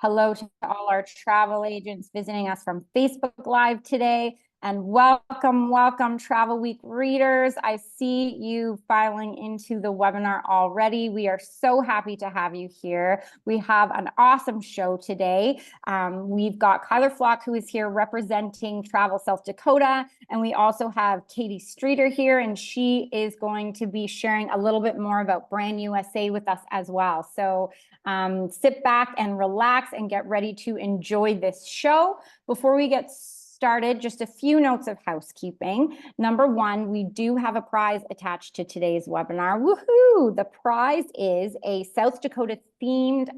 Hello to all our travel agents visiting us from Facebook Live today. And welcome, welcome, Travelweek readers. I see you filing into the webinar already. We are so happy to have you here. We have an awesome show today. We've got Kyler Flock, who is here representing Travel South Dakota. And we also have Katie Streeter here, and she is going to be sharing a little bit more about Brand USA with us as well. So sit back and relax and get ready to enjoy this show. Before we get started, just a few notes of housekeeping. Number one, we do have a prize attached to today's webinar. Woohoo! The prize is a South Dakota themed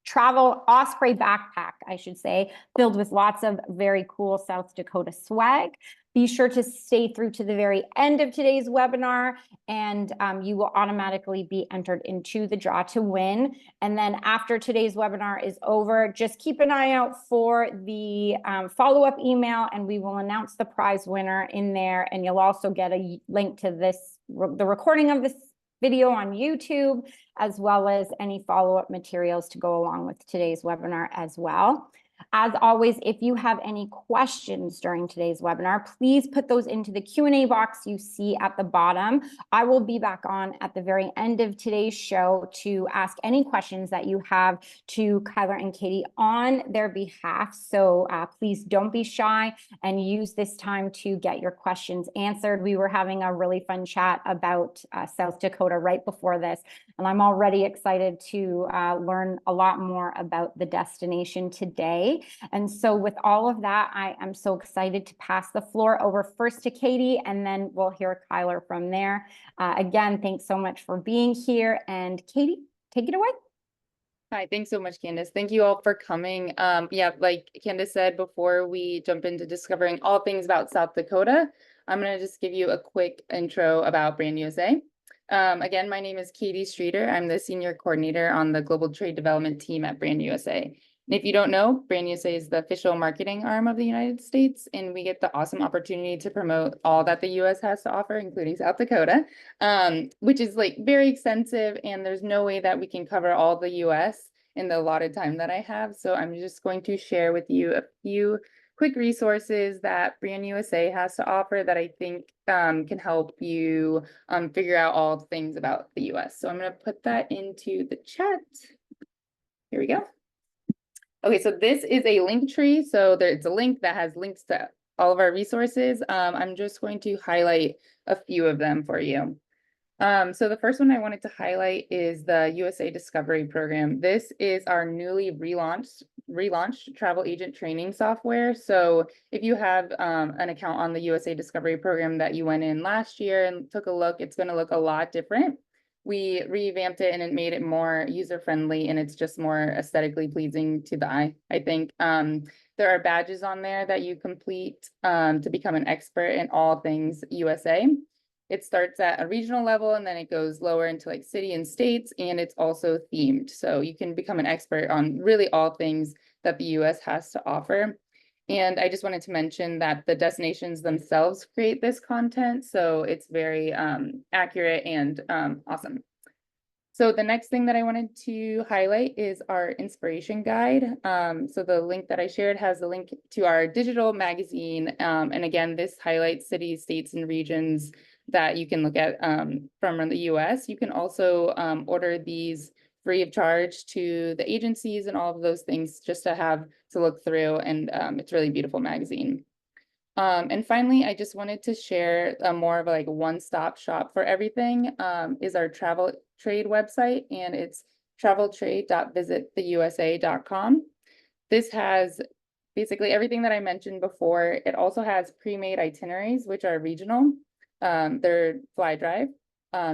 travel Osprey backpack, I should say, filled with lots of very cool South Dakota swag. Be sure to stay through to the very end of today's webinar, and you will automatically be entered into the draw to win. And then after today's webinar is over, just keep an eye out for the follow-up email, and we will announce the prize winner in there. And you'll also get a link to the recording of this video on YouTube, as well as any follow-up materials to go along with today's webinar as well. As always, if you have any questions during today's webinar, please put those into the Q&A box you see at the bottom. I will be back on at the very end of today's show to ask any questions that you have to Kyler and Katie on their behalf. So please don't be shy and use this time to get your questions answered. We were having a really fun chat about South Dakota right before this, and I'm already excited to learn a lot more about the destination today. And so with all of that, I am so excited to pass the floor over first to Katie, and then we'll hear Kyler from there. Again, thanks so much for being here. And Katie, take it away. Hi, thanks so much, Candace. Thank you all for coming. Yeah, like Candace said, before we jump into discovering all things about South Dakota, I'm going to just give you a quick intro about Brand USA. Again, my name is Katie Streeter. I'm the Senior Coordinator on the Global Trade Development Team at Brand USA. And if you don't know, Brand USA is the official marketing arm of the United States, and we get the awesome opportunity to promote all that the US has to offer, including South Dakota, which is like very extensive, and there's no way that we can cover all the US in the allotted time that I have. So I'm just going to share with you a few quick resources that Brand USA has to offer that I think can help you figure out all things about the US. So I'm going to put that into the chat. Here we go. Okay, so this is a link tree. So it's a link that has links to all of our resources. I'm just going to highlight a few of them for you. So the first one I wanted to highlight is the USA Discovery Program. This is our newly relaunched travel agent training software. So if you have an account on the USA Discovery Program that you went in last year and took a look, it's going to look a lot different. We revamped it and it made it more user-friendly, and it's just more aesthetically pleasing to the eye, I think. There are badges on there that you complete to become an expert in all things USA. It starts at a regional level and then it goes lower into like city and states, and it's also themed. So you can become an expert on really all things that the US has to offer. And I just wanted to mention that the destinations themselves create this content, so it's very accurate and awesome. So the next thing that I wanted to highlight is our inspiration guide. So the link that I shared has a link to our digital magazine. And again, this highlights cities, states, and regions that you can look at from the US. You can also order these free of charge to the agencies and all of those things just to have to look through, and it's a really beautiful magazine. And finally, I just wanted to share more of like a one-stop shop for everything is our travel trade website, and it's traveltrade.visittheusa.com. This has basically everything that I mentioned before. It also has pre-made itineraries, which are regional. They're fly drive.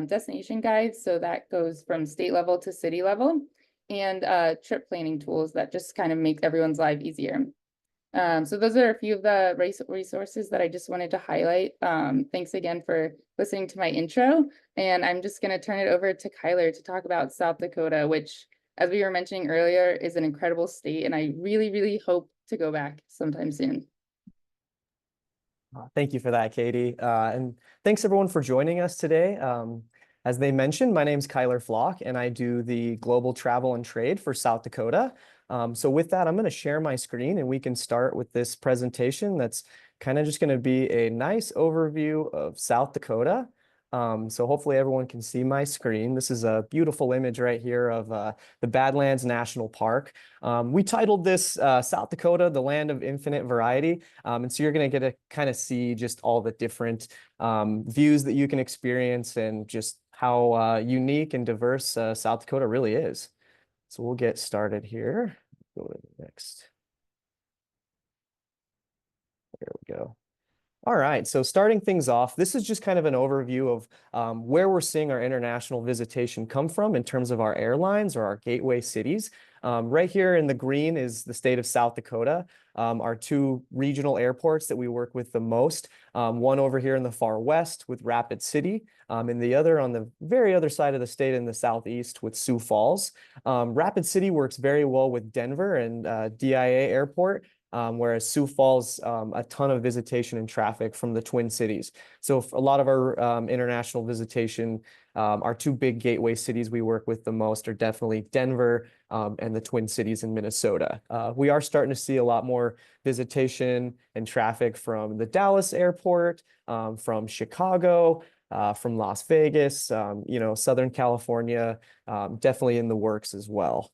Destination guides, so that goes from state level to city level, and trip planning tools that just kind of make everyone's life easier. So those are a few of the resources that I just wanted to highlight. Thanks again for listening to my intro, and I'm just going to turn it over to Kyler to talk about South Dakota, which, as we were mentioning earlier, is an incredible state, and I really, really hope to go back sometime soon. Thank you for that, Katie. And thanks everyone for joining us today. As they mentioned, my name is Kyler Flock, and I do the global travel and trade for South Dakota. So with that, I'm going to share my screen and we can start with this presentation that's kind of just going to be a nice overview of South Dakota. So hopefully everyone can see my screen. This is a beautiful image right here of the Badlands National Park. We titled this South Dakota, the Land of Infinite Variety. And so you're going to get to kind of see just all the different views that you can experience and just how unique and diverse South Dakota really is. So we'll get started here. Go to the next. There we go. All right, so starting things off, this is just kind of an overview of where we're seeing our international visitation come from in terms of our airlines or our gateway cities. Right here in the green is the state of South Dakota, our two regional airports that we work with the most. One over here in the far west with Rapid City, and the other on the very other side of the state in the southeast with Sioux Falls. Rapid City works very well with Denver and DIA Airport. Whereas Sioux Falls, a ton of visitation and traffic from the Twin Cities. So a lot of our international visitation, our two big gateway cities we work with the most are definitely Denver and the Twin Cities in Minnesota. We are starting to see a lot more visitation and traffic from the Dallas airport, from Chicago, from Las Vegas, Southern California, definitely in the works as well.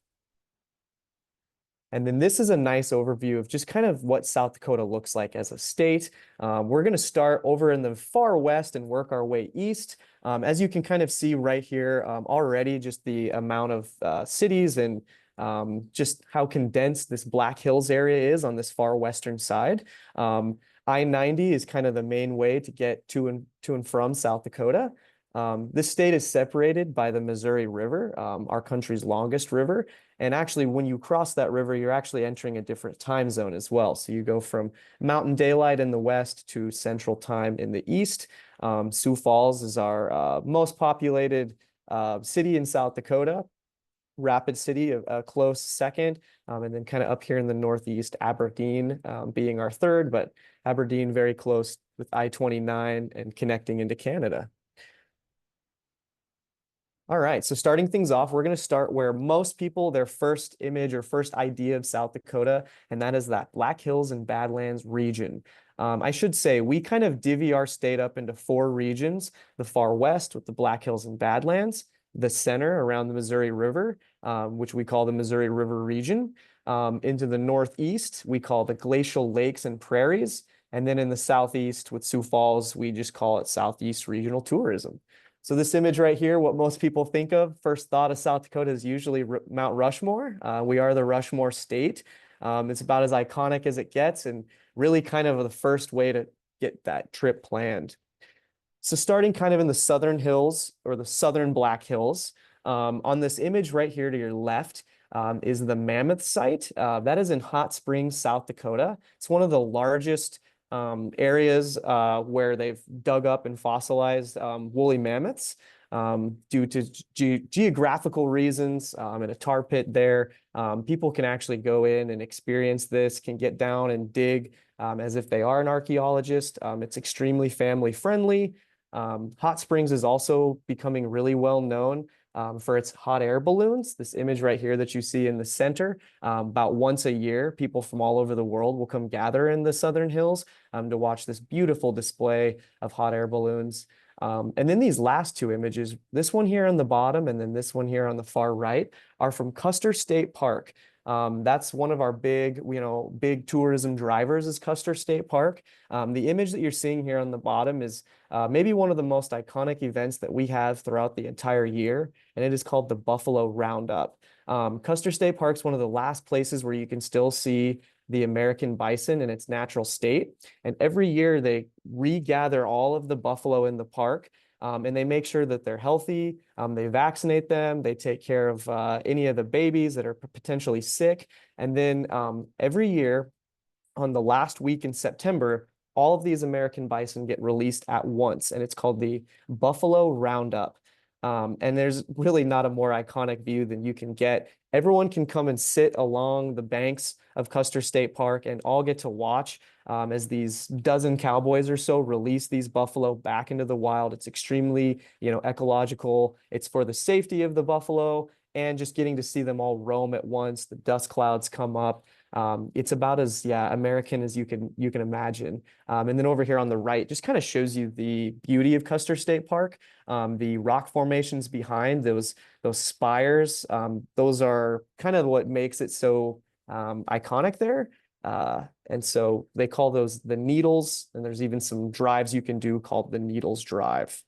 And then this is a nice overview of just kind of what South Dakota looks like as a state. We're going to start over in the far west and work our way east. As you can kind of see right here already, just the amount of cities and just how condensed this Black Hills area is on this far western side. I-90 is kind of the main way to get to and from South Dakota. This state is separated by the Missouri River, our country's longest river. And actually, when you cross that river, you're actually entering a different time zone as well. So you go from Mountain Daylight in the west to Central Time in the east. Sioux Falls is our most populated city in South Dakota. Rapid City, a close second. And then kind of up here in the northeast, Aberdeen being our third, but Aberdeen very close with I-29 and connecting into Canada. All right, so starting things off, we're going to start where most people, their first image or first idea of South Dakota, and that is that Black Hills and Badlands region. I should say we kind of divvy our state up into four regions: the far west with the Black Hills and Badlands, the center around the Missouri River, which we call the Missouri River region, into the northeast, we call the Glacial Lakes and Prairies, and then in the southeast with Sioux Falls, we just call it Southeast Regional Tourism. So this image right here, what most people think of, first thought of South Dakota is usually Mount Rushmore. We are the Rushmore state. It's about as iconic as it gets and really kind of the first way to get that trip planned. So starting kind of in the southern hills or the southern Black Hills, on this image right here to your left is the Mammoth site. That is in Hot Springs, South Dakota. It's one of the largest areas where they've dug up and fossilized woolly mammoths due to geographical reasons and a tar pit there. People can actually go in and experience this, can get down and dig as if they are an archaeologist. It's extremely family friendly. Hot Springs is also becoming really well known for its hot air balloons. This image right here that you see in the center, about once a year, people from all over the world will come gather in the Southern Hills to watch this beautiful display of hot air balloons. And then these last two images, this one here on the bottom and then this one here on the far right, are from Custer State Park. That's one of our big tourism drivers is Custer State Park. The image that you're seeing here on the bottom is maybe one of the most iconic events that we have throughout the entire year, and it is called the Buffalo Roundup. Custer State Park is one of the last places where you can still see the American bison in its natural state. And every year they regather all of the buffalo in the park. And they make sure that they're healthy. They vaccinate them. They take care of any of the babies that are potentially sick. And then every year on the last week in September, all of these American bison get released at once. And it's called the Buffalo Roundup. And there's really not a more iconic view than you can get. Everyone can come and sit along the banks of Custer State Park and all get to watch as these dozen cowboys or so release these buffalo back into the wild. It's extremely, ecological. It's for the safety of the buffalo and just getting to see them all roam at once. The dust clouds come up. It's about as American as you can imagine. And then over here on the right just kind of shows you the beauty of Custer State Park. The rock formations behind those spires, those are kind of what makes it so iconic there. And so they call those the Needles, and there's even some drives you can do called the Needles Drive.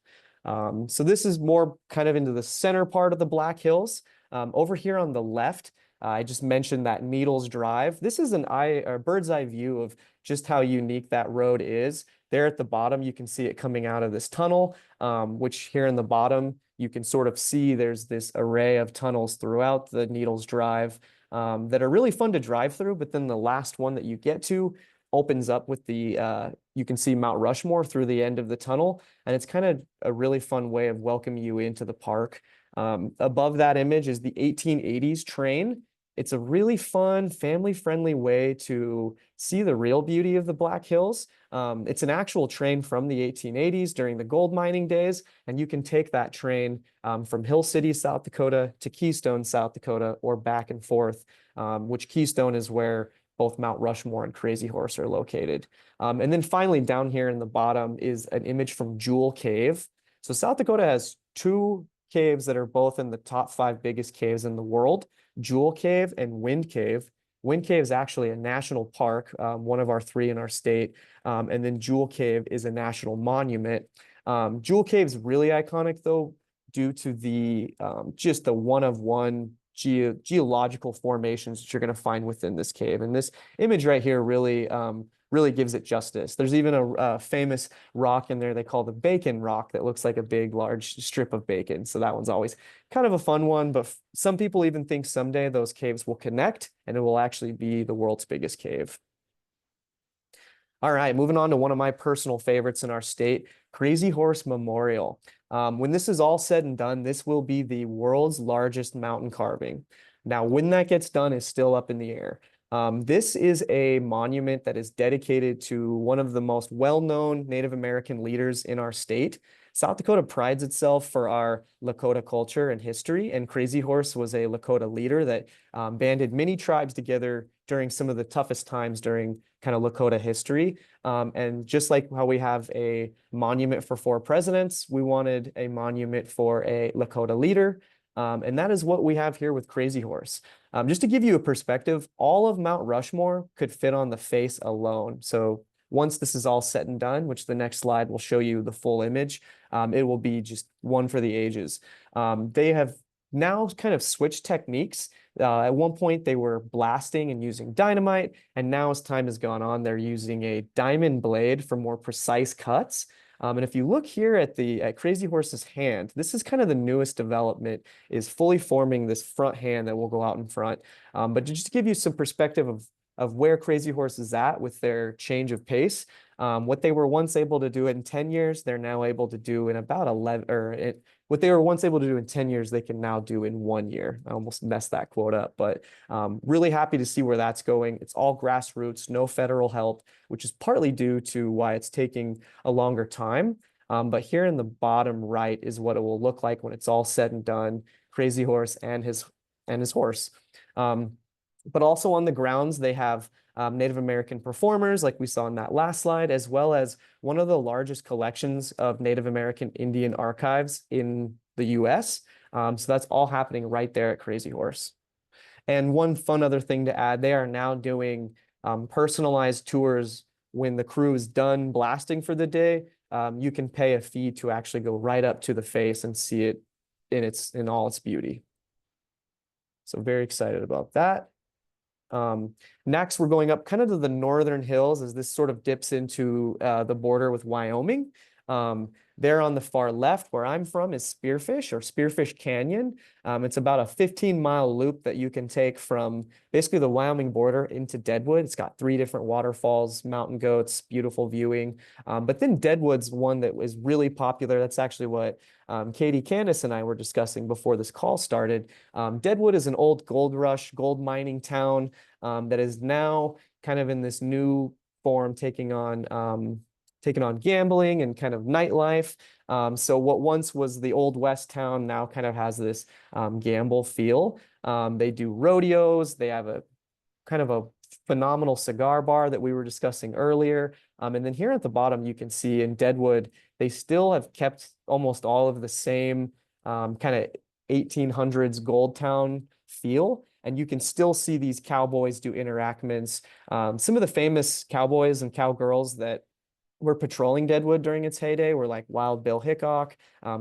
So this is more kind of into the center part of the Black Hills. Over here on the left, I just mentioned that Needles Drive. This is a bird's eye view of just how unique that road is. There at the bottom, you can see it coming out of this tunnel, which here in the bottom, you can sort of see there's this array of tunnels throughout the Needles Drive that are really fun to drive through. But then the last one that you get to opens up with you can see Mount Rushmore through the end of the tunnel. And it's kind of a really fun way of welcoming you into the park. Above that image is the 1880s train. It's a really fun, family-friendly way to see the real beauty of the Black Hills. It's an actual train from the 1880s during the gold mining days, and you can take that train from Hill City, South Dakota to Keystone, South Dakota, or back and forth, which Keystone is where both Mount Rushmore and Crazy Horse are located. And then finally, down here in the bottom is an image from Jewel Cave. So South Dakota has two caves that are both in the top 5 biggest caves in the world, Jewel Cave and Wind Cave. Wind Cave is actually a national park, one of our 3 in our state. And then Jewel Cave is a national monument. Jewel Cave is really iconic though, due to the just the one-of-one geological formations that you're going to find within this cave. And this image right here really gives it justice. There's even a famous rock in there they call the Bacon Rock that looks like a big, large strip of bacon. So that one's always kind of a fun one, but some people even think someday those caves will connect and it will actually be the world's biggest cave. All right, moving on to one of my personal favorites in our state, Crazy Horse Memorial. When this is all said and done, this will be the world's largest mountain carving. Now, when that gets done is still up in the air. This is a monument that is dedicated to one of the most well-known Native American leaders in our state. South Dakota prides itself for our Lakota culture and history, and Crazy Horse was a Lakota leader that banded many tribes together during some of the toughest times during kind of Lakota history. And just like how we have a monument for 4 presidents, we wanted a monument for a Lakota leader. And that is what we have here with Crazy Horse. Just to give you a perspective, all of Mount Rushmore could fit on the face alone. So once this is all said and done, which the next slide will show you the full image, it will be just one for the ages. They have now kind of switched techniques. At one point, they were blasting and using dynamite, and now as time has gone on, they're using a diamond blade for more precise cuts. And if you look here at Crazy Horse's hand, this is kind of the newest development, is fully forming this front hand that will go out in front. But just to give you some perspective of where Crazy Horse is at with their change of pace, what they were once able to do in 10 years, they're now able to do in about 11, what they were once able to do in 10 years, they can now do in 1 year. I almost messed that quote up, but really happy to see where that's going. It's all grassroots, no federal help, which is partly due to why it's taking a longer time. But here in the bottom right is what it will look like when it's all said and done, Crazy Horse and his horse. But also on the grounds, they have Native American performers, like we saw in that last slide, as well as one of the largest collections of Native American Indian archives in the US. So that's all happening right there at Crazy Horse. And one fun other thing to add, they are now doing personalized tours when the crew is done blasting for the day. You can pay a fee to actually go right up to the face and see it in all its beauty. So very excited about that. Next, we're going up kind of to the northern hills as this sort of dips into the border with Wyoming. There on the far left, where I'm from, is Spearfish Canyon. It's about a 15-mile loop that you can take from basically the Wyoming border into Deadwood. It's got 3 different waterfalls, mountain goats, beautiful viewing. But then Deadwood's one that was really popular. That's actually what Katie, Candace, and I were discussing before this call started. Deadwood is an old gold rush, gold mining town that is now kind of in this new form taking on taken on gambling and kind of nightlife. So what once was the Old West town now kind of has this gamble feel. They do rodeos. They have a kind of a phenomenal cigar bar that we were discussing earlier. And then here at the bottom, you can see in Deadwood, they still have kept almost all of the same kind of 1800s Gold Town feel. And you can still see these cowboys do enactments. Some of the famous cowboys and cowgirls that were patrolling Deadwood during its heyday were like Wild Bill Hickok,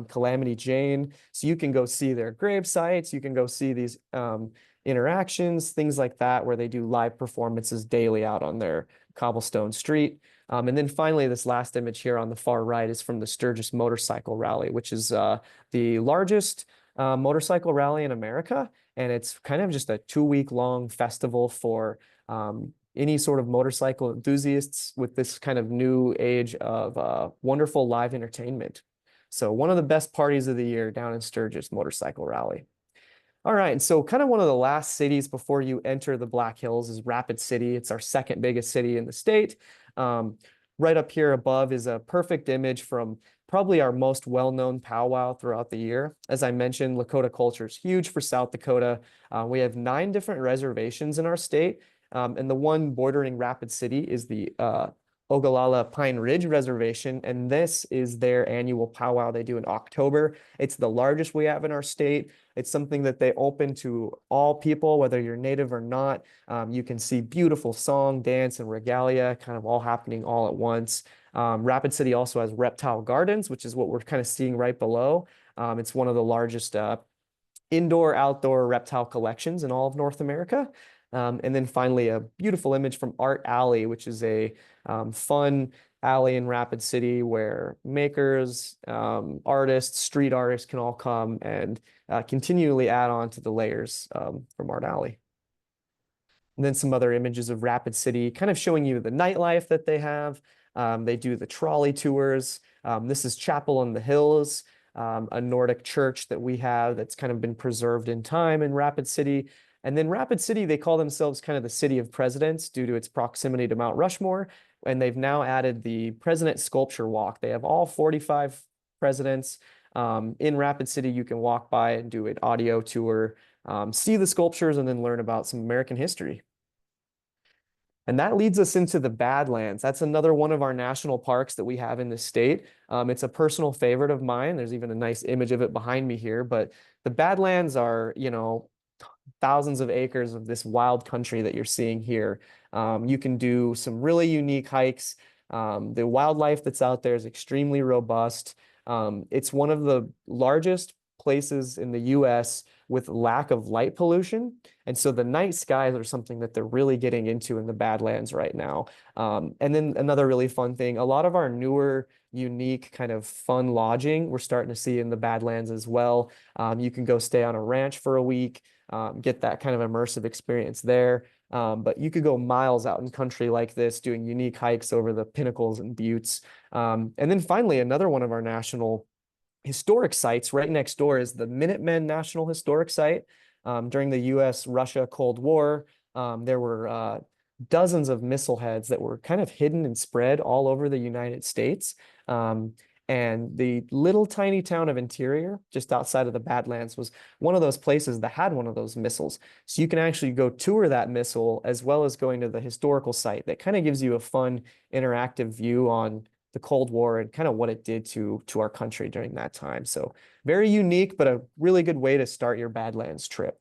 Calamity Jane. So you can go see their grave sites. You can go see these interactions, things like that, where they do live performances daily out on their cobblestone street. And then finally, this last image here on the far right is from the Sturgis Motorcycle Rally, which is the largest motorcycle rally in America. And it's kind of just a 2-week long festival for any sort of motorcycle enthusiasts with this kind of new age of wonderful live entertainment. So one of the best parties of the year down in Sturgis Motorcycle Rally. All right, and so kind of one of the last cities before you enter the Black Hills is Rapid City. It's our second biggest city in the state. Right up here above is a perfect image from probably our most well-known powwow throughout the year. As I mentioned, Lakota culture is huge for South Dakota. We have 9 different reservations in our state, and the one bordering Rapid City is the Ogallala Pine Ridge Reservation, and this is their annual powwow they do in October. It's the largest we have in our state. It's something that they open to all people, whether you're native or not. You can see beautiful song, dance, and regalia kind of all happening all at once. Rapid City also has reptile gardens, which is what we're kind of seeing right below. It's one of the largest indoor-outdoor reptile collections in all of North America. And then finally, a beautiful image from Art Alley, which is a fun alley in Rapid City where makers, artists, street artists can all come and continually add on to the layers from Art Alley. And then some other images of Rapid City, kind of showing you the nightlife that they have. They do the trolley tours. This is Chapel on the Hills, a Nordic church that we have that's kind of been preserved in time in Rapid City. And then Rapid City, they call themselves kind of the city of presidents due to its proximity to Mount Rushmore. And they've now added the President Sculpture Walk. They have all 45 presidents. In Rapid City, you can walk by and do an audio tour, see the sculptures, and then learn about some American history. And that leads us into the Badlands. That's another one of our national parks that we have in the state. It's a personal favorite of mine. There's even a nice image of it behind me here. But the Badlands are, you know, thousands of acres of this wild country that you're seeing here. You can do some really unique hikes. The wildlife that's out there is extremely robust. It's one of the largest places in the US with lack of light pollution. And so the night skies are something that they're really getting into in the Badlands right now. And then another really fun thing, a lot of our newer, unique kind of fun lodging, we're starting to see in the Badlands as well. You can go stay on a ranch for a week, get that kind of immersive experience there. But you could go miles out in country like this, doing unique hikes over the pinnacles and buttes. And then finally, another one of our national historic sites right next door is the Minutemen National Historic Site. During the US-Russia Cold War, there were dozens of missile heads that were kind of hidden and spread all over the United States. And the little tiny town of Interior, just outside of the Badlands, was one of those places that had one of those missiles. So you can actually go tour that missile as well as going to the historical site. That kind of gives you a fun, interactive view on the Cold War and kind of what it did to our country during that time. So very unique, but a really good way to start your Badlands trip.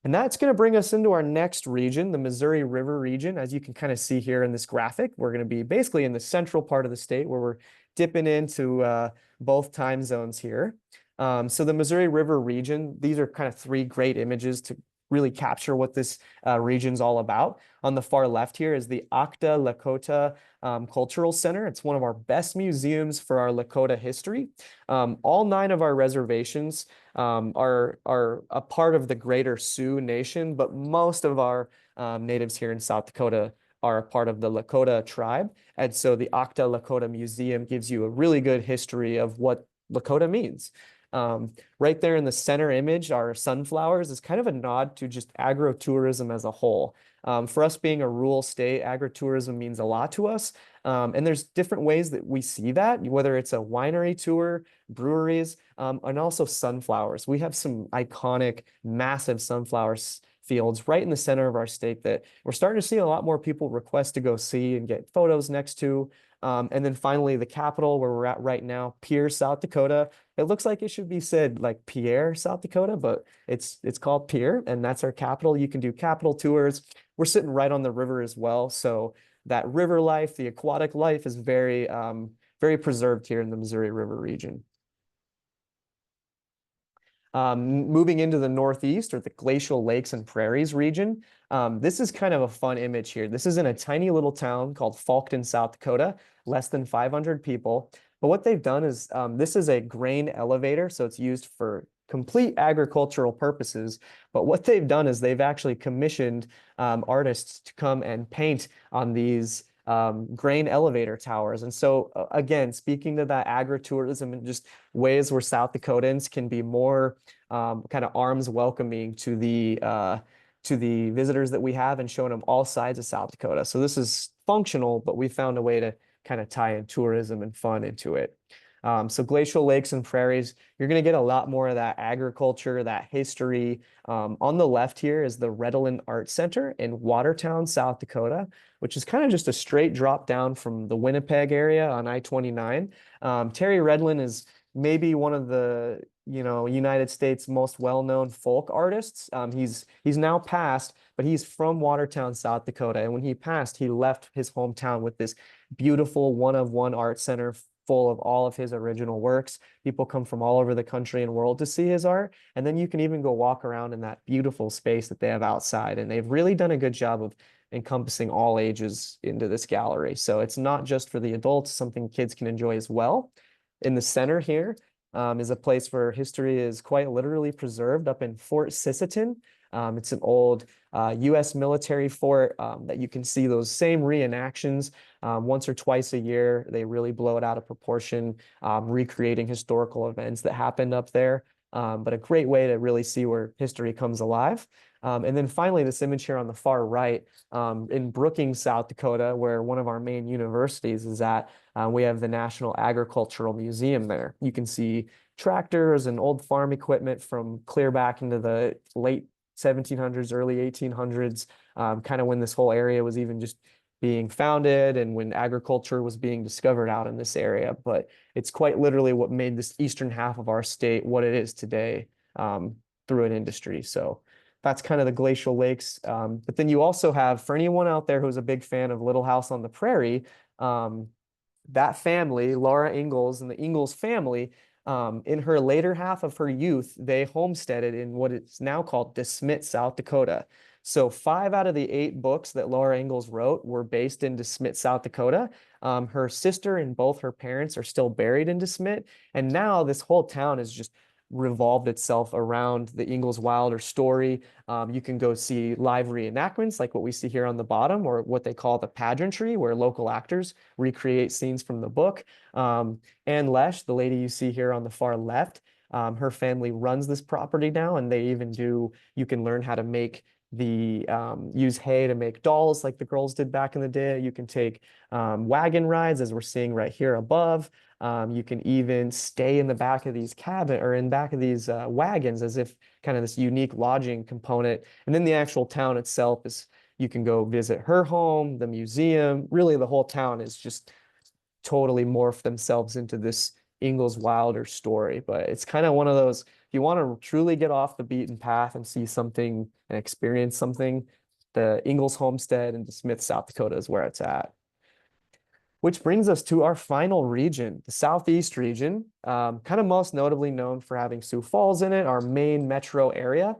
And that's going to bring us into our next region, the Missouri River region. As you can kind of see here in this graphic, we're going to be basically in the central part of the state where we're dipping into both time zones here. So the Missouri River region, these are kind of 3 great images to really capture what this region's all about. On the far left here is the Akta Lakota Cultural Center. It's one of our best museums for our Lakota history. All 9 of our reservations are a part of the greater Sioux Nation, but most of our natives here in South Dakota are a part of the Lakota tribe. And so the Akta Lakota Museum gives you a really good history of what Lakota means. Right there in the center image are sunflowers. Is kind of a nod to just agritourism as a whole. For us being a rural state, agritourism means a lot to us. And there's different ways that we see that, whether it's a winery tour, breweries, and also sunflowers. We have some iconic, massive sunflowers fields right in the center of our state that we're starting to see a lot more people request to go see and get photos next to. And then finally, the capital where we're at right now, Pierre, South Dakota. It looks like it should be said like Pierre, South Dakota, but it's called Pierre, and that's our capital. You can do capital tours. We're sitting right on the river as well, so that river life, the aquatic life, is very very preserved here in the Missouri River region. Moving into the northeast, or the glacial lakes and prairies region. This is kind of a fun image here. This is in a tiny little town called Falkton, South Dakota, less than 500 people. But what they've done is this is a grain elevator, so it's used for complete agricultural purposes. But what they've done is they've actually commissioned artists to come and paint on these grain elevator towers. And so again, speaking to that agritourism and just ways where South Dakotans can be more kind of arms welcoming to the visitors that we have, and showing them all sides of South Dakota. So this is functional, but we found a way to kind of tie in tourism and fun into it. So glacial lakes and prairies, you're going to get a lot more of that agriculture, that history. On the left here is the Redolin Art Center in Watertown, South Dakota, which is kind of just a straight drop down from the Winnipeg area on I-29. Terry Redlin is maybe one of the United States most well-known folk artists. He's now passed, but he's from Watertown, South Dakota. And when he passed, he left his hometown with this beautiful one-of-one art center full of all of his original works. People come from all over the country and world to see his art. And then you can even go walk around in that beautiful space that they have outside. And they've really done a good job of encompassing all ages into this gallery. So it's not just for the adults, something kids can enjoy as well. In the center here is a place where history is quite literally preserved up in Fort Sisseton. It's an old U.S. military fort that you can see those same reenactions once or twice a year. They really blow it out of proportion, recreating historical events that happened up there. But a great way to really see where history comes alive. And then finally, this image here on the far right, in Brookings, South Dakota, where one of our main universities is at, we have the National Agricultural Museum there. You can see tractors and old farm equipment from clear back into the late 1700s, early 1800s, kind of when this whole area was even just being founded and when agriculture was being discovered out in this area. But it's quite literally what made this eastern half of our state what it is today, through an industry. So that's kind of the glacial lakes. But then you also have, for anyone out there who's a big fan of Little House on the Prairie, that family, Laura Ingalls and the Ingalls family, in her later half of her youth, they homesteaded in what is now called DeSmet, South Dakota. So 5 out of the 8 books that Laura Ingalls wrote were based in DeSmet, South Dakota. Her sister and both her parents are still buried in DeSmet. And now this whole town is just revolved itself around the Ingalls Wilder story. You can go see live reenactments like what we see here on the bottom, or what they call the pageantry, where local actors recreate scenes from the book. Ann Lesh, the lady you see here on the far left, her family runs this property now, and they even you can learn how to make use hay to make dolls like the girls did back in the day. You can take wagon rides, as we're seeing right here above. You can even stay in the back of these wagons, as if kind of this unique lodging component. And then the actual town itself is, you can go visit her home, the museum. Really, the whole town is just totally morphed themselves into this Ingalls Wilder story. But it's kind of one of those, if you want to truly get off the beaten path and see something and experience something, the Ingalls homestead in DeSmet, South Dakota is where it's at. Which brings us to our final region, the Southeast region, kind of most notably known for having Sioux Falls in it, our main metro area.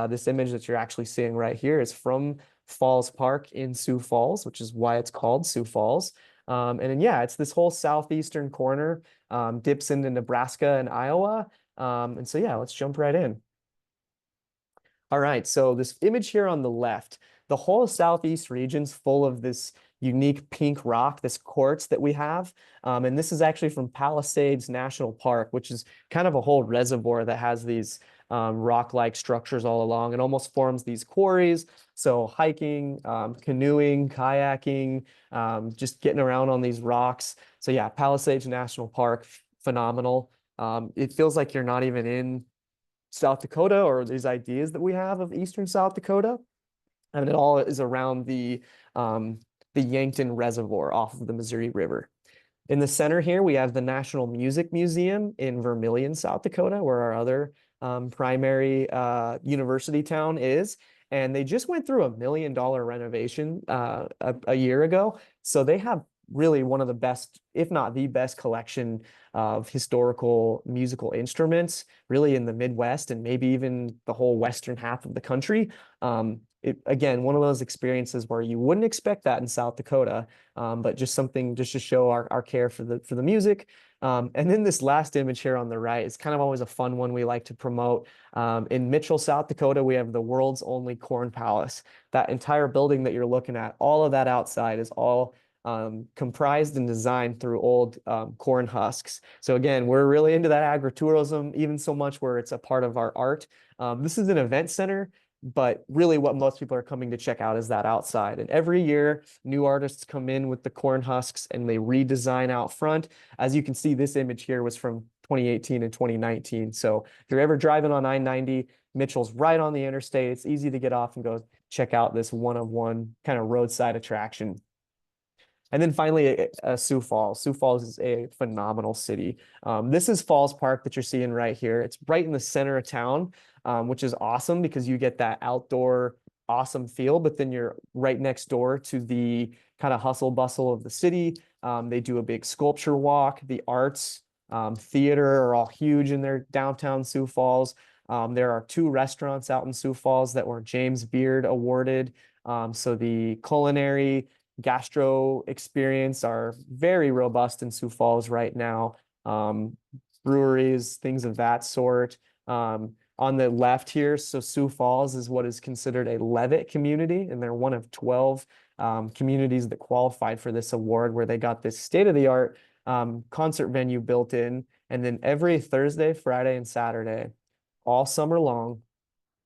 This image that you're actually seeing right here is from Falls Park in Sioux Falls, which is why it's called Sioux Falls. And then, yeah, it's this whole southeastern corner, dips into Nebraska and Iowa. And so, yeah, let's jump right in. All right, so this image here on the left, the whole Southeast region's full of this unique pink rock, this quartz that we have. And this is actually from Palisades National Park, which is kind of a whole reservoir that has these rock-like structures all along. It almost forms these quarries. So hiking, canoeing, kayaking, just getting around on these rocks. So yeah, Palisades National Park, phenomenal. It feels like you're not even in South Dakota or these ideas that we have of Eastern South Dakota. And it all is around the Yankton Reservoir off of the Missouri River. In the center here, we have the National Music Museum in Vermilion, South Dakota, where our other primary university town is. And they just went through $1 million renovation a year ago. So they have really one of the best, if not the best collection of historical musical instruments, really in the Midwest and maybe even the whole western half of the country. Again, one of those experiences where you wouldn't expect that in South Dakota, but just something just to show our care for the music. And then this last image here on the right is kind of always a fun one we like to promote. In Mitchell, South Dakota, we have the world's only corn palace. That entire building that you're looking at, all of that outside is all comprised and designed through old corn husks. So again, we're really into that agritourism, even so much where it's a part of our art. This is an event center, but really what most people are coming to check out is that outside. And every year, new artists come in with the corn husks and they redesign out front. As you can see, this image here was from 2018 and 2019. So if you're ever driving on I-90, Mitchell's right on the interstate. It's easy to get off and go check out this one-of-one kind of roadside attraction. And then finally, Sioux Falls. Sioux Falls is a phenomenal city. This is Falls Park that you're seeing right here. It's right in the center of town, which is awesome because you get that outdoor awesome feel, but then you're right next door to the kind of hustle bustle of the city. They do a big sculpture walk. The arts, theater are all huge in their downtown Sioux Falls. There are 2 restaurants out in Sioux Falls that were James Beard awarded. So the culinary gastro experience are very robust in Sioux Falls right now. Breweries, things of that sort. On the left here, so Sioux Falls is what is considered a Levitt community, and they're one of 12 communities that qualified for this award, where they got this state-of-the-art concert venue built in, and then every Thursday, Friday, and Saturday, all summer long,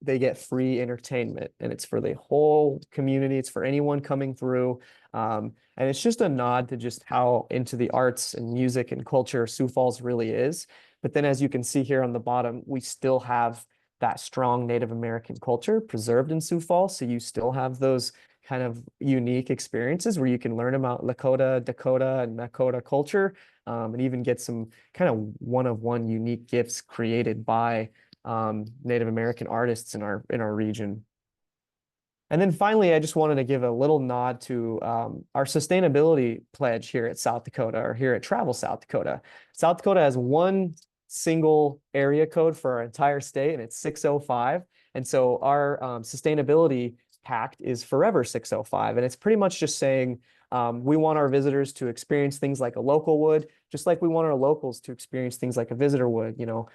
they get free entertainment, and it's for the whole community. It's for anyone coming through. And it's just a nod to just how into the arts and music and culture Sioux Falls really is. But then as you can see here on the bottom, we still have that strong Native American culture preserved in Sioux Falls. So you still have those kind of unique experiences where you can learn about Lakota, Dakota, and Nakota culture, and even get some kind of one-of-one unique gifts created by Native American artists in our region. And then finally, I just wanted to give a little nod to our sustainability pledge here at South Dakota, or here at Travel South Dakota. South Dakota has one single area code for our entire state, and it's 605. And so our sustainability pact is Forever 605. And it's pretty much just saying we want our visitors to experience things like a local would, just like we want our locals to experience things like a visitor would, you know.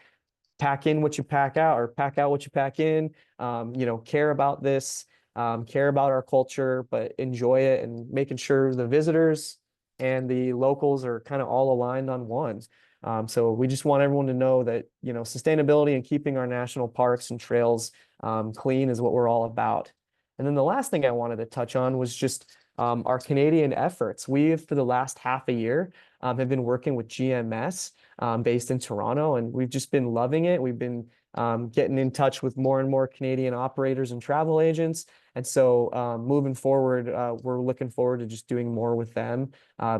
Pack in what you pack out, or pack out what you pack in. You know, care about this, care about our culture, but enjoy it, and making sure the visitors and the locals are kind of all aligned on one. So we just want everyone to know that, you know, sustainability and keeping our national parks and trails clean is what we're all about. And then the last thing I wanted to touch on was just our Canadian efforts. We've, for the last half a year, have been working with GMS based in Toronto, and we've just been loving it. We've been getting in touch with more and more Canadian operators and travel agents. And so moving forward, we're looking forward to just doing more with them.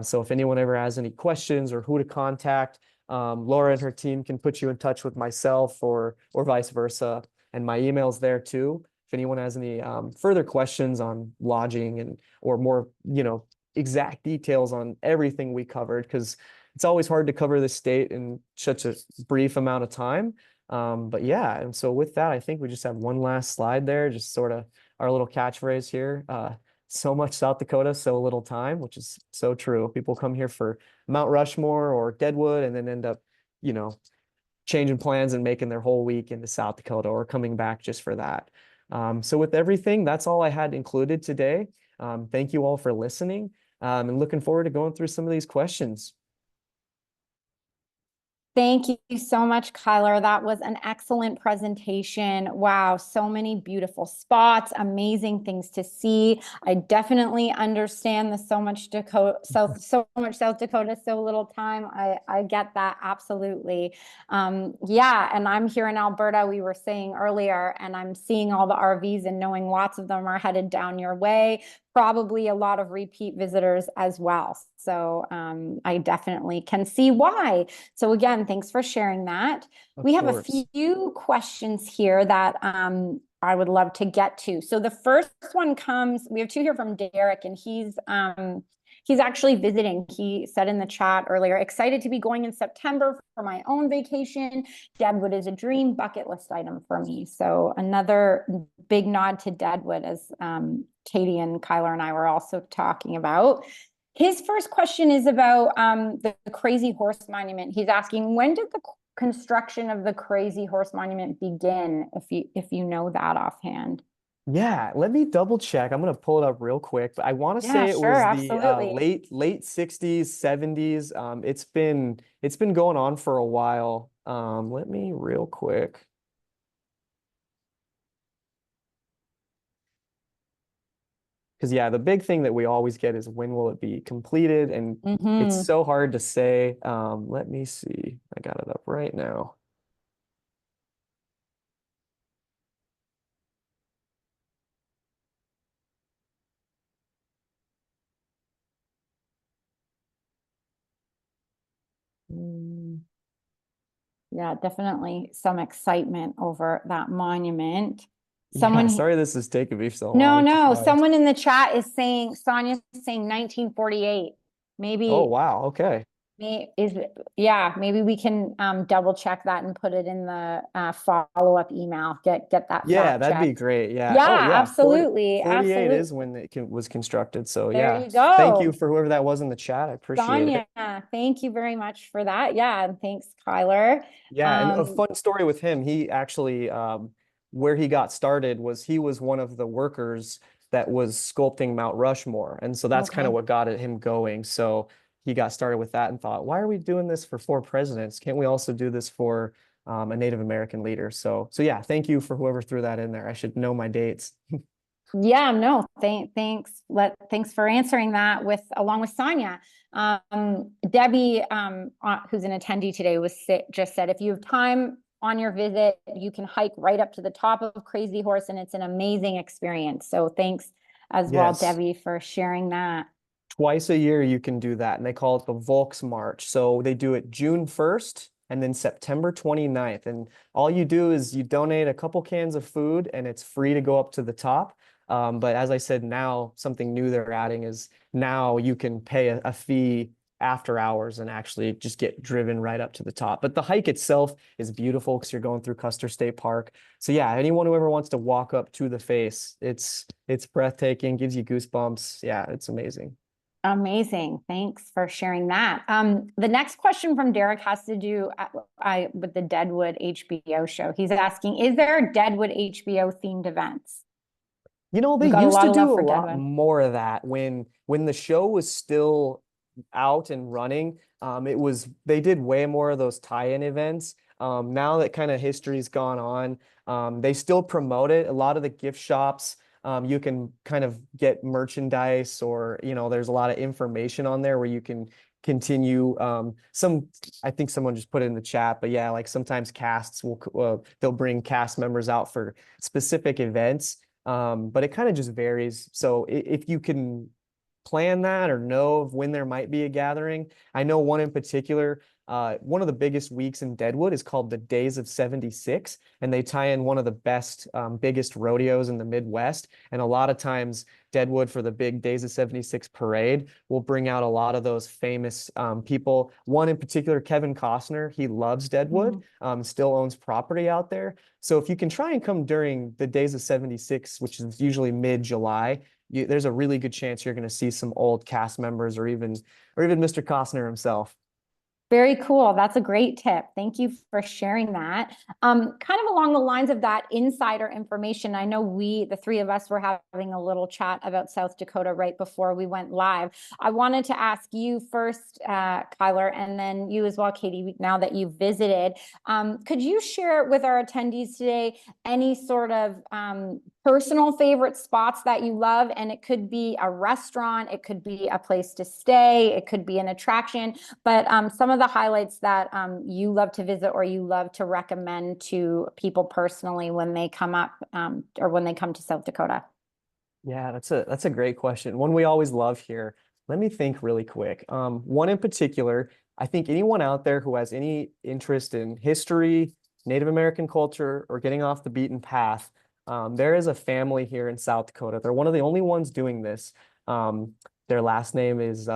So if anyone ever has any questions or who to contact, Laura and her team can put you in touch with myself, or vice versa. And my email's there too. If anyone has any further questions on lodging and or more, you know, exact details on everything we covered, because it's always hard to cover the state in such a brief amount of time. But yeah, and so with that, I think we just have one last slide there, just sort of our little catchphrase here. So much South Dakota, so little time, which is so true. People come here for Mount Rushmore or Deadwood and then end up, you know, changing plans and making their whole week into South Dakota, or coming back just for that. So with everything, that's all I had included today. Thank you all for listening, and looking forward to going through some of these questions. Thank you so much, Kyler. That was an excellent presentation. Wow, so many beautiful spots, amazing things to see. I definitely understand the so much South Dakota, so little time. I get that absolutely. Yeah, and I'm here in Alberta, we were saying earlier, and I'm seeing all the RVs and knowing lots of them are headed down your way. Probably a lot of repeat visitors as well. So I definitely can see why. So again, thanks for sharing that. We have a few questions here that I would love to get to. So the first one comes, we have two here from Derek, and he's actually visiting. He said in the chat earlier, excited to be going in September for my own vacation. Deadwood is a dream bucket list item for me. So another big nod to Deadwood, as Katie and Kyler and I were also talking about. His first question is about the Crazy Horse Monument. He's asking, when did the construction of the Crazy Horse Monument begin, if you know that offhand? Yeah, let me double check. I'm gonna pull it up real quick, but I want to say it sure, was the absolutely. late 60s, 70s. It's been going on for a while. Let me real quick. Because yeah, the big thing that we always get is when will it be completed? And it's so hard to say. Let me see. I got it up right now. Yeah, definitely some excitement over that monument. Yeah, sorry this is taking me so No, long to no. find. Someone in the chat is saying, Sonia's saying 1948. Maybe Oh, wow. Okay. maybe we can double check that and put it in the follow-up email. Get that Yeah, fact that'd be checked. great. Yeah. Yeah, Oh, yeah. absolutely. 48 Absolutely. is when it was constructed. So There yeah, you thank you go. for whoever that was in the chat. I appreciate it. Sonia, thank you very much for that. Yeah, and thanks, Kyler. Yeah, and a fun story with him, he actually where he got started was he was one of the workers that was sculpting Mount Rushmore. And so that's kind of what got him going. So he got started with that and thought, why are we doing this for 4 presidents? Can't we also do this for a Native American leader? So yeah, thank you for whoever threw that in there. I should know my dates. Yeah, no, thanks for answering that along with Sonia. Debbie, who's an attendee today, just said, if you have time on your visit, you can hike right up to the top of Crazy Horse, and it's an amazing experience. So thanks as well, Debbie, for sharing that. Twice a year you can do that, and they call it the Volks March. So they do it June 1st and then September 29th. And all you do is you donate a couple cans of food, and it's free to go up to the top. But as I said, now something new they're adding is now you can pay a fee after hours and actually just get driven right up to the top. But the hike itself is beautiful because you're going through Custer State Park. So yeah, anyone who ever wants to walk up to the face, it's breathtaking, gives you goosebumps. Yeah, it's amazing. Amazing. Thanks for sharing that. The next question from Derek has to do with the Deadwood HBO show. He's asking, is there Deadwood HBO themed events? You know, they used to do a lot more of that when the show was still out and running. They did way more of those tie-in events. Now that kind of history's gone on, they still promote it. A lot of the gift shops, you can kind of get merchandise, or there's a lot of information on there where you can continue. I think someone just put it in the chat, but yeah, like sometimes casts they'll bring cast members out for specific events. But it kind of just varies. So if you can plan that or know of when there might be a gathering, I know one in particular, one of the biggest weeks in Deadwood is called the Days of 76, and they tie in one of the best, biggest rodeos in the Midwest. And a lot of times Deadwood, for the big Days of 76 parade, will bring out a lot of those famous people. One in particular, Kevin Costner, he loves Deadwood, still owns property out there. So if you can try and come during the Days of 76, which is usually mid-July, there's a really good chance you're going to see some old cast members, or even Mr. Costner himself. Very cool. That's a great tip. Thank you for sharing that. Kind of along the lines of that insider information, I know the three of us were having a little chat about South Dakota right before we went live. I wanted to ask you first, Kyler, and then you as well, Katie, now that you've visited. Could you share with our attendees today any sort of personal favorite spots that you love? And it could be a restaurant, it could be a place to stay, it could be an attraction, but some of the highlights that you love to visit or you love to recommend to people personally when they come up or when they come to South Dakota. Yeah, that's a great question. One we always love here. Let me think really quick. One in particular, I think anyone out there who has any interest in history, Native American culture, or getting off the beaten path, there is a family here in South Dakota. They're one of the only ones doing this. Their last name is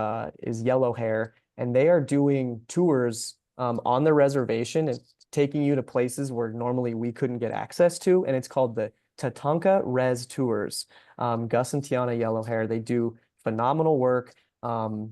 Yellow Hair, and they are doing tours on the reservation and taking you to places where normally we couldn't get access to, and it's called the Tatanka Res Tours. Gus and Tiana Yellow Hair, they do phenomenal work.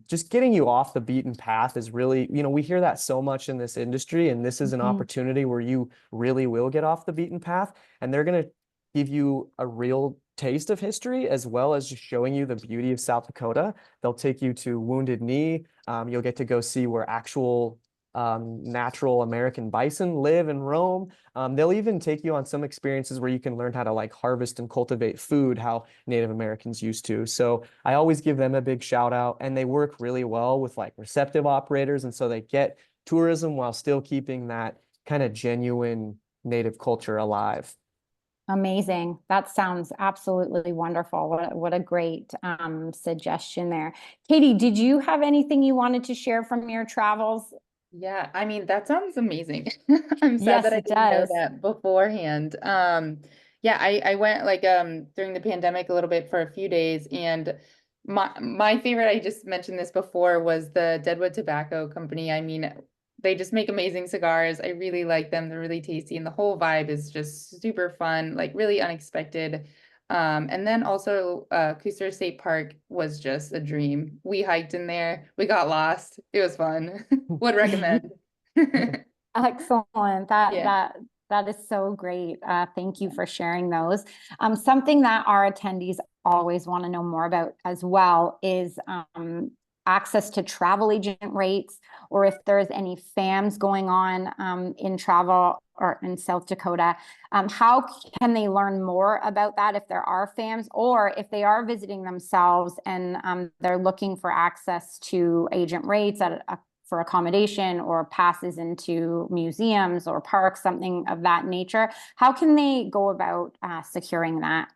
Just getting you off the beaten path is really, we hear that so much in this industry, and this is an opportunity where you really will get off the beaten path, and they're going to give you a real taste of history as well as just showing you the beauty of South Dakota. They'll take you to Wounded Knee. You'll get to go see where actual natural American bison live and roam. They'll even take you on some experiences where you can learn how to like harvest and cultivate food, how Native Americans used to. So I always give them a big shout out, and they work really well with like receptive operators. And so they get tourism while still keeping that kind of genuine Native culture alive. Amazing. That sounds absolutely wonderful. What a great suggestion there. Katie, did you have anything you wanted to share from your travels? Yeah, I mean, that sounds amazing. I'm sad Yes, that I it didn't know does. that beforehand. Yeah, I went like during the pandemic a little bit for a few days, and my favorite, I just mentioned this before, was the Deadwood Tobacco Company. I mean, they just make amazing cigars. I really like them. They're really tasty, and the whole vibe is just super fun, like really unexpected. And then also Cooster State Park was just a dream. We hiked in there, we got lost. It was fun. Would recommend. Excellent. Yeah. That is so great. Thank you for sharing those. Something that our attendees always want to know more about as well is access to travel agent rates, or if there's any FAMs going on in travel or in South Dakota. How can they learn more about that if there are FAMs, or if they are visiting themselves and they're looking for access to agent rates for accommodation or passes into museums or parks, something of that nature? How can they go about securing that?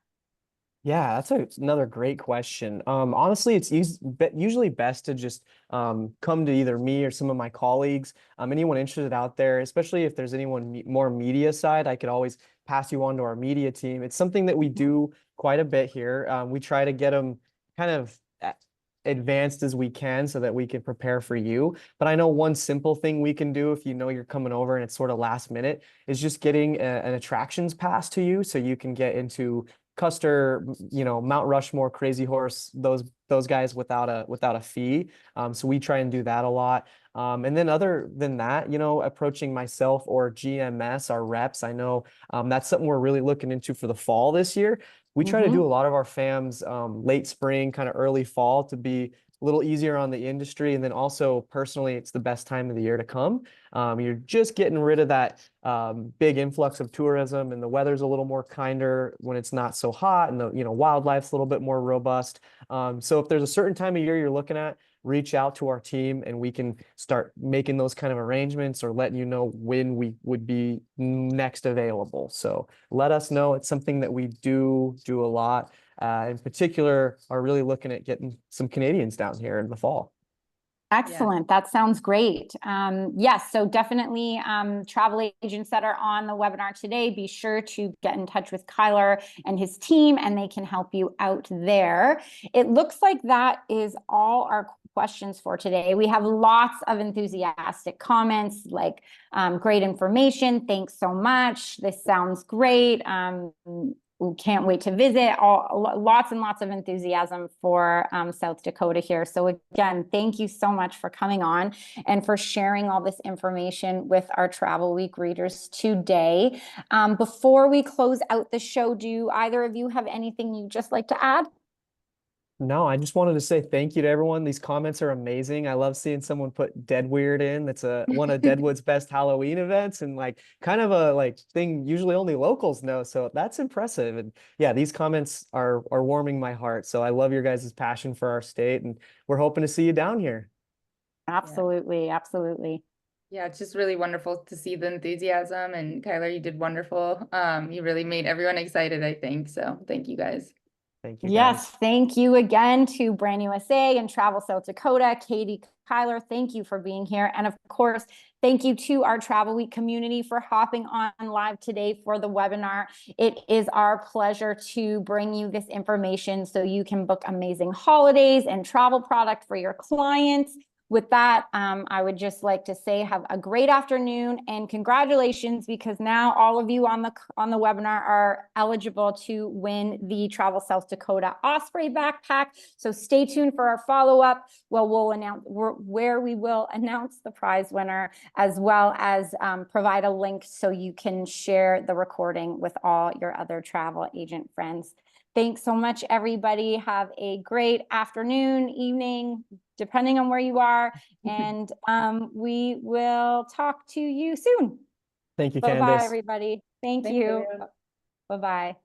Yeah, that's another great question. Honestly, it's usually best to just come to either me or some of my colleagues. Anyone interested out there, especially if there's anyone more media side, I could always pass you on to our media team. It's something that we do quite a bit here. We try to get them kind of advanced as we can so that we can prepare for you. But I know one simple thing we can do if you know you're coming over and it's sort of last minute is just getting an attractions pass to you so you can get into Custer, Mount Rushmore, Crazy Horse, those guys without a fee. So we try and do that a lot. And then other than that, approaching myself or GMS, our reps, I know that's something we're really looking into for the fall this year. We try to do a lot of our FAMs late spring, kind of early fall to be a little easier on the industry. And then also personally, it's the best time of the year to come. You're just getting rid of that big influx of tourism, and the weather's a little more kinder when it's not so hot, and the wildlife's a little bit more robust. So if there's a certain time of year you're looking at, reach out to our team and we can start making those kind of arrangements or letting you know when we would be next available. So let us know. It's something that we do a lot. In particular, are really looking at getting some Canadians down here in the fall. Excellent. Yeah. That sounds great. Yes, so definitely travel agents that are on the webinar today, be sure to get in touch with Kyler and his team, and they can help you out there. It looks like that is all our questions for today. We have lots of enthusiastic comments like great information. Thanks so much. This sounds great. we can't wait to visit. Lots and lots of enthusiasm for South Dakota here. So again, thank you so much for coming on and for sharing all this information with our Travel Week readers today. Before we close out the show, do either of you have anything you'd just like to add? No, I just wanted to say thank you to everyone. These comments are amazing. I love seeing someone put Dead Weird in. That's one of Deadwood's best Halloween events, and like kind of a thing usually only locals know. So that's impressive. And yeah, these comments are warming my heart. So I love your guys' passion for our state, and we're hoping to see you down here. Absolutely, absolutely. Yeah, it's just really wonderful to see the enthusiasm, and Kyler, you did wonderful. You really made everyone excited, I think. So thank you guys. Thank you, Yes, guys. thank you again to Brand USA and Travel South Dakota. Katie, Kyler, thank you for being here. And of course, thank you to our Travel Week community for hopping on live today for the webinar. It is our pleasure to bring you this information so you can book amazing holidays and travel product for your clients. With that, I would just like to say have a great afternoon and congratulations, because now all of you on the webinar are eligible to win the Travel South Dakota Osprey backpack. So stay tuned for our follow-up. Well, we'll announce where we will announce the prize winner, as well as provide a link so you can share the recording with all your other travel agent friends. Thanks so much, everybody. Have a great afternoon, evening, depending on where you are. And we will talk to you soon. Thank you, Bye-bye, Candace. everybody. Thank Thanks, you. everyone. Bye-bye.